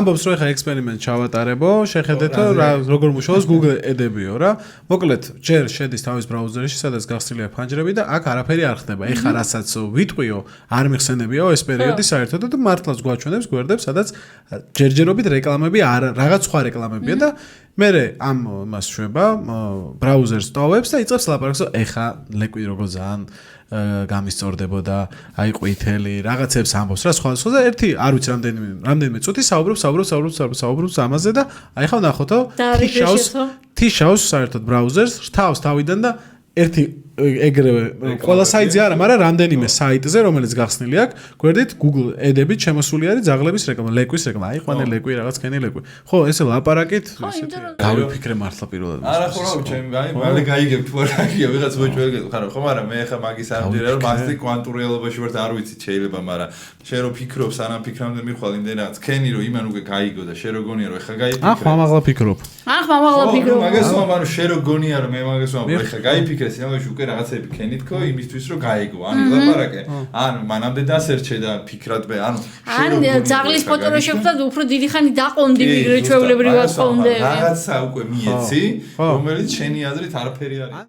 ამბობს რომ ეხა ექსპერიმენტ ჩავატარებო, შეხედეთ რომ როგორ მუშაობს Google Ad-ებიო რა. მოკლედ, ჯერ შედის თავის ბრაუზერში, სადაც გახსნილია ფანჯრები და აქ არაფერი არ ხდება. ეხა რასაც ვიტყვიო, არ მიხსენებიო ეს პერიოდი საერთოდ და მართლაც გვაჩვენებს გვერდებს, სადაც ჯერჯერობით რეკლამები რაღაც სხვა რეკლამებია და მე ამ მას შვება ბრაუზერს ტოვებს და იწყებს ლაპარაკს, ეხა ლეკვი როგორ ძალიან გამისწორდებოდა, აი ყვითელი, რაღაცებს ამბობს რა სხვა და ერთი არ ვიცი რამდენიმე წუთი საუბრობს ამაზე და აი ხა ნახოთო თიშავს საერთოდ ბრაუზერს რთავს თავიდან და ერთი ეგრევე ყველა საიტზე არა, მაგრამ რამდენიმე საიტზე რომელიც გახსნილი აქვს, გვერდით Google Ad-ებით შემოსული არის ძაღლების რეკლამა, ლეკვის რეკლამა. აი ყვანე ლეკვი რაღაც ქენი ლეკვი. ხო, ესე ლაპარაკით, ესეთი. გავიფიქრე მართლა პირველად. არა ხო რა, ჩემ მალე გაიგებ თუ არა გია, ვიღაც მოჭველი ხარ ხო, მაგრამ მე ხა მაგის ამჯერა რომ მასტი კვანტურ რეალობაში ვარ და არ ვიცი შეიძლება, მაგრამ შენ რო ფიქრობ, სანამ ფიქრამდე მიხვალ იმდენ რაღაც ქენი რომ იმან უკვე გაიგო და შენ რო გონია რომ ხა გაიფიქრე. ახ მამაღლა ფიქრობ. მაგას ვამბობ, შენ რო გონია რომ მე მაგას ვამბობ, ხა გაიფიქრე, სინამდვილეში უკვე რაღაცები ქენით ხო იმისთვის რომ გაიგო. ანუ ლაპარაკე. ანუ მანამდე დასერჩე და ფიქრად მე, ანუ ან ძაღლის ფოტო რო შეხვდა უფრო დიდი ხანი დაყონდი მიგრე ჩვეულებრივად ყონდე. რაღაცა უკვე მიეცი, რომელიც შენი აზრით არაფერი არის.